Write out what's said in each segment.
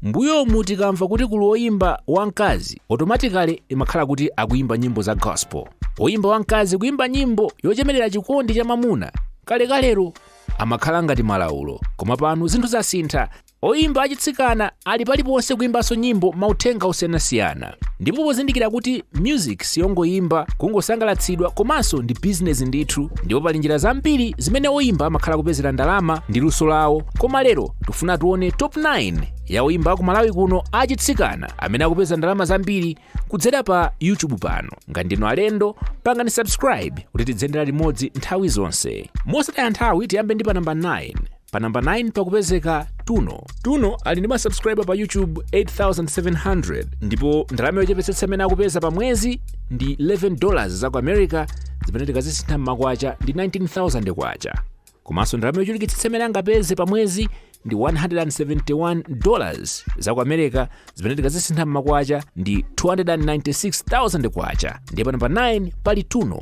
mbuyomu tikamva kuti kuli oyimba wamkazi automatically imakhala kuti akuyimba nyimbo za gospel. Oyimba wamkazi kuyimba nyimbo yochemerera chikondi cha mamuna kalekalero amakhala ngati malaulo, koma pano zinthu zasintha. Oyimba achitsikana ali paliponse kuyimbanso nyimbo mauthenga osiyanasiyana, ndipo pozindikira kuti music siyongoyimba kungosangalatsidwa komanso ndi business ndithu, ndipo pali njira zambiri zimene oyimba amakhala kupezera ndalama ndi luso lawo. Koma lero tikufuna tione top 9 ya oyimba ku Malawi kuno achitsikana amene akupeza ndalama zambiri kudzera pa YouTube pano. Ngati ndinu alendo, pangani subscribe kuti tidzendera limodzi nthawi zonse. Mosataya nthawi tiyambe ndi pa namba 9. Pa namba 9 pakupezeka Tuno ali ndi masubscriber pa YouTube 8,700, ndipo ndalama yochepetsetsa amene akupeza pa mwezi ndi $11 za ku America, zimene tikazisintha m'makwacha ndi 19,000 kwacha. Komanso ndalama yochulukitsitsa amene angapeze pa mwezi ndi $171 za ku America, zimene tikazisintha m'makwacha ndi 296,000 kwacha. Ndiye pa namba 9 pali Tuno.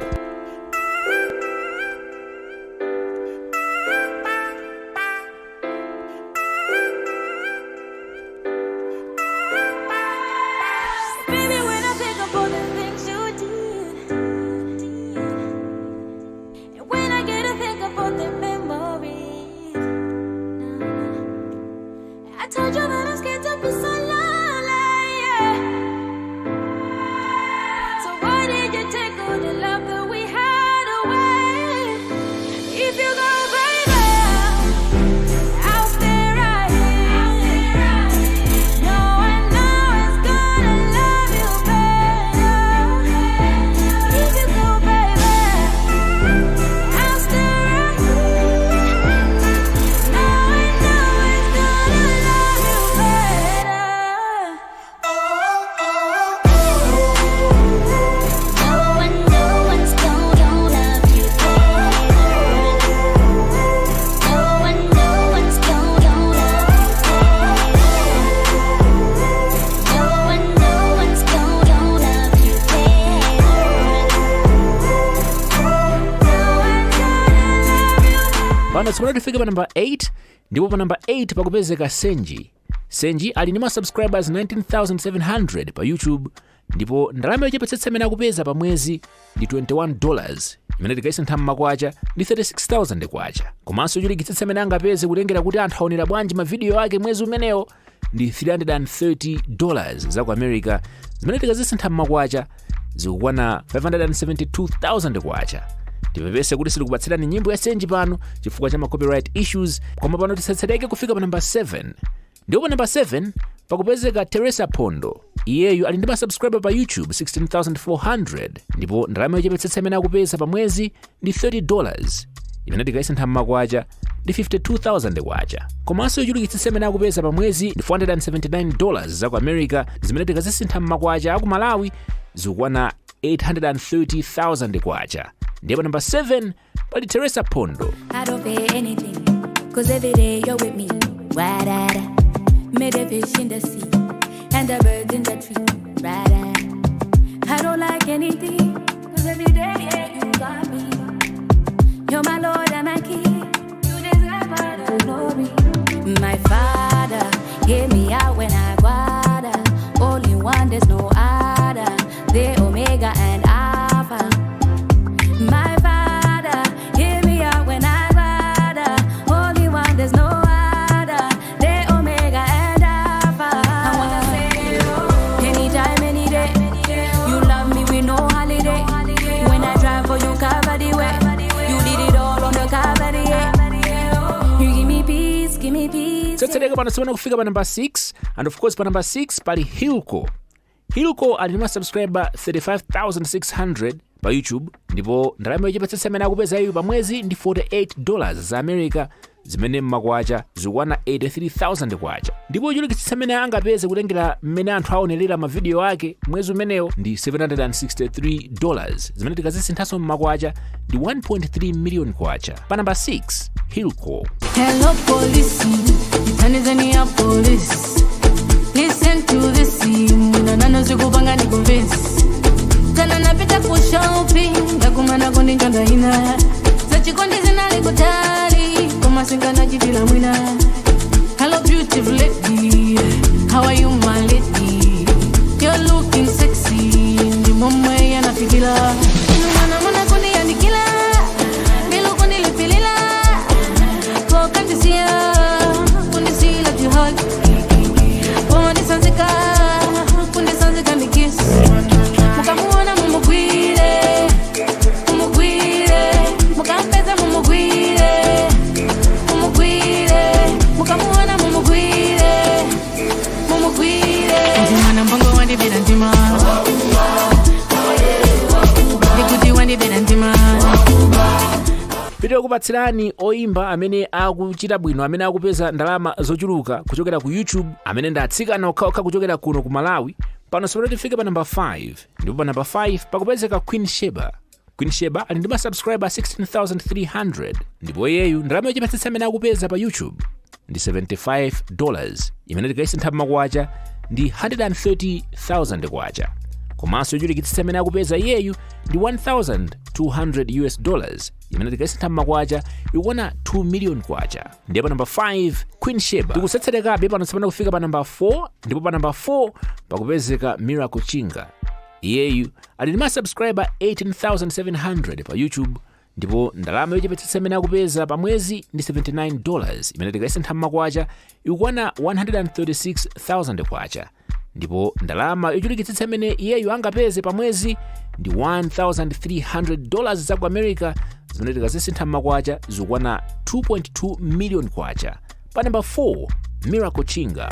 Pano tsopano tifike pa namba 8, ndipo pa namba 8 pakupezeka Senji. Senji ali ndi ma subscribers 19,700 pa YouTube, ndipo ndalama yochepetsetsa amene akupeza pa mwezi ndi $21, imene tikayisintha m'makwacha ndi 36,000 kwacha. Komanso yochulukitsitsa amene angapeze kutengera kuti anthu aonera bwanji mavidiyo ake mwezi umenewo ndi $330 za ku America, zimene tikazisintha m'makwacha zikukwana 572,000 kwacha. Tipepese kuti silikupatsirani nyimbo ya Senji pano chifukwa cha copyright issues, koma pano tisatsereke kufika pa namba 7. Ndipo pa namba 7 pakupezeka Theresa Phondo. Iyeyu ali ndi ma subscriber pa YouTube 16,400, ndipo ndalama yochepetsetsa amene akupeza pa mwezi ndi $30, imene tikayisintha m'makwacha ndi 52,000 kwacha. Komanso yochulukitsitsa amene akupeza pa mwezi ndi $479 za ku America, zimene tikazisintha m'makwacha aku Malawi zikukwana 830,000 kwacha. Ndiye pa namba 7 pali Theresa Phondo. I don't pay anything, cause every day you're with me. Wa-da-da. Made a fish in the sea, and the birds in the tree. Ra-da. I don't like anything, cause every day yeah, you got me. You're my Lord and my King, you deserve all the glory. My Father, hear me out when I water. Only one, there's no other. The Omega and Alpha. My Father, hear me out when I water. Only one, there's no other. The Omega and Alpha. I wanna say hello, anytime, any day. You love me with no holiday. When I drive for you, cover the way. You did it all on the cover the way. You give me peace, give me peace. Tsetsereka pano tsopano kufika pa namba 6, and of course pa namba 6 pali Hilco. Hilco ali ndi subscriber 35,600 pa YouTube, ndipo ndalama yochepetsetsa amene akupeza iyu pa mwezi ndi $48 za America, zimene m'makwacha zikukwana 83,000 kwacha. Ndipo yochulukitsitsa amene angapeze kutengera mmene anthu aonerera mavidiyo ake mwezi umenewo ndi $763, zimene tikazisinthaso m'makwacha ndi 1.3 million kwacha. Pa namba 6 Hilco. Hello police, Tanzania police. Listen to this scene, nana zikupanga ni convince. Kana napita ku shopping, ngakumana kondi njanda ina. Zachikondi zinali kutali, koma singana jibila mwina. Hello beautiful lady, How are you, my lady? You're looking sexy. Ni mama yana fikila. Mwana mwana kundi andikila. Bilu kundi lipilila. Kwa katisia. Kundi sila jihad. Kundi sanzika. Kundi sanzika ni kiss. Mukamuona mumugwire. Mumugwire. Mukampeza mumugwire. Mumugwire. Mukamuona mumugwire. Mumugwire. Mwana mbongo wandi bidantima. Nikuti wandi bidantima. Video kupatsirani Oyimba amene akuchita bwino, amene akupeza ndalama zochuluka kuchokera ku YouTube, amene ndatsikana okhaokha kuchokera kuno ku Malawi. Pano sipero tifike pa number 5. Ndipo pa number 5 pakupezeka Queen Sheba. Queen Sheba ali ndi ma subscriber 16,300. Ndipo yeyu ndalama yochepetsetsa amene akupeza pa YouTube ndi $75, imene tikayisintha makwacha ndi 130,000 kwacha. Komanso yochulukitsitsa amene akupeza yeyu ndi $1,200, imene tikayisintha makwacha ikuona 2 million kwacha. Ndiye pa number 5 Queen Sheba. Tikusatserekabe pano tsopano kufika pa number 4, ndipo pa number 4 pakupezeka Chinga. Iyeyu ali ndi ma subscriber 18,700 pa YouTube, ndipo ndalama yochepetsetsa amene akupeza pa mwezi ndi $79, imene tikayisintha makwacha ikuona 136,000 kwacha. Ndipo ndalama yochulukitsitsa amene iyeyu angapeze pa mwezi ndi $1,300 za ku America, zimene tikazisintha makwacha zikuona 2.2 million kwacha. Pa number 4 Chinga.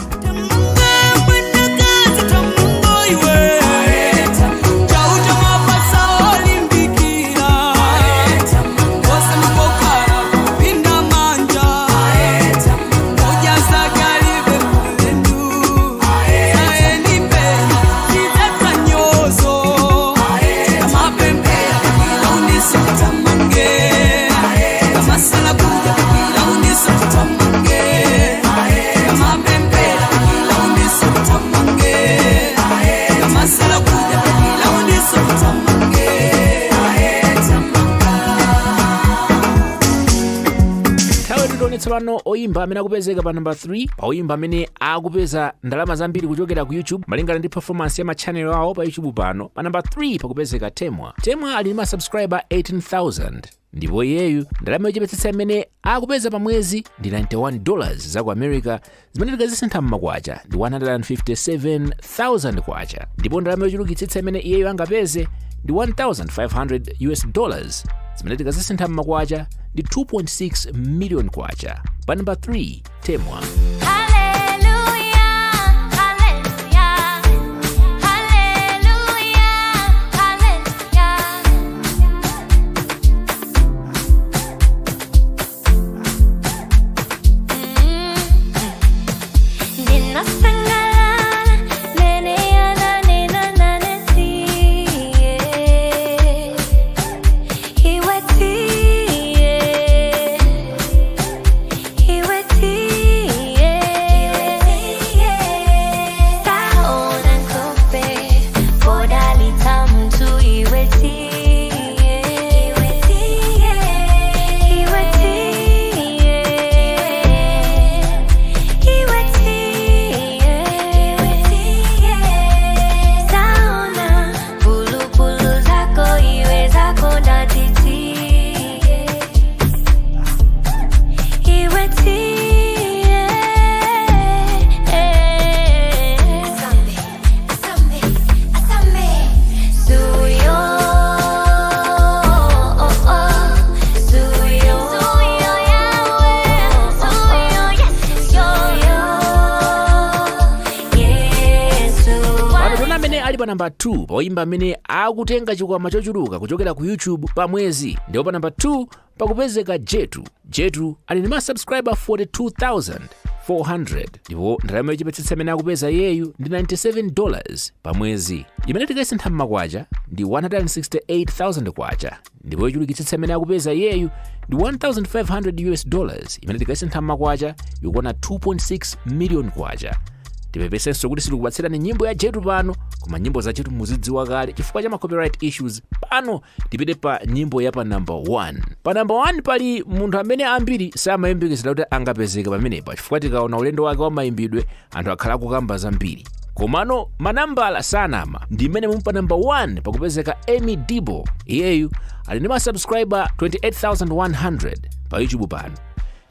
Tsopano Oyimba amene akupezeka pa number 3, pa Oyimba amene akupeza ndalama zambiri kuchokera ku YouTube malingana ndi performance ya ma channel awo pa YouTube pano. Pa number 3 pakupezeka Temwah. Temwah ali ndi ma subscriber 18,000, ndipo iyeyu ndalama yochepetsetsa amene akupeza pa mwezi ndi $91 za ku America, zimene tikazisintha makwacha ndi 157,000 kwacha. Ndipo ndalama yochulukitsitsa amene iyeyu angapeze ndi $1,500, zimene tikazisintha makwacha ndi 2.6 million kwacha. Pa number 3 Temwah. Pa number 2 Oyimba amene akutenga chikwama chochuluka kuchokera ku YouTube pa mwezi, ndipo pa number 2 pakupezeka Jetu. Jetu ali ndi ma subscriber 42,400, ndipo ndalama yochepetsetsa amene akupeza yeyu ndi $97 pa mwezi, imene tikayisintha makwacha ndi 168,000 kwacha. Ndipo yochulukitsitsa amene akupeza yeyu ndi $1,500, imene tikayisintha makwacha ikuona 2.6 million kwacha. Tipepesenso kuti sitikupatsirani nyimbo ya Jetu pano, koma nyimbo zachetu muzidziwa kale chifukwa cha ma copyright issues. Pano tipite pa nyimbo ya pa number 1. Pa number 1 pali munthu amene ambiri samayembekezera kuti angapezeka pamenepa chifukwa tikaona ulendo wake wa mayimbidwe anthu akhala kukamba zambiri. Komano manambala sanama ndi imene mumpa number 1 pakupezeka Amy Dibo. Iyeyu ali ndi ma subscriber 28,100 pa YouTube pano.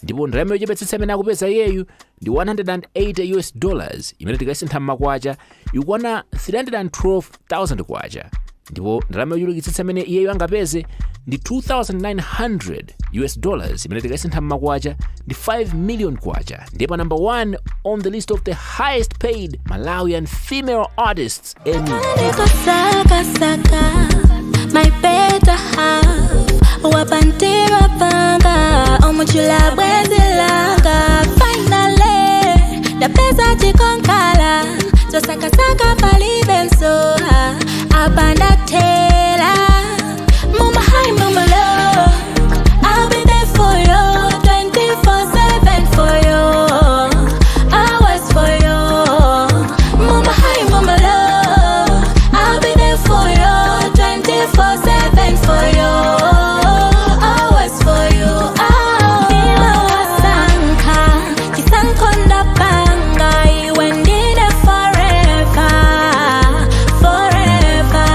Ndipo ndalama yochepetsetsa imene akupeza iyeyu ndi $180 imene tikayisintha m'makwacha ikwana 312,000 kwacha. Ndipo ndalama yochulukitsa imene iyeyu angapeze ndi $2,900 imene tikayisintha m'makwacha ndi 5 million kwacha. Ndiye pa number 1 on the list of the highest paid Malawian female artists, Amy Dibo. My better half, wapantira panga, omuchula bwezilanga. Finally, the pesa chikonkala, so saka palibe msoha, abanda tela. Mama high, mama low, I'll be there for you, 24/7 for you, always for you. Mama high, mama low, I'll be there for you, 24/7 for you, always for you. Nima wasanka, kisankonda panga, iwe ndine forever, forever.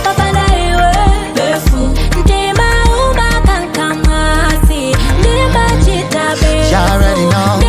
Papa na iwe befu, ntima umakankamasi, ntima chitabe. You already know.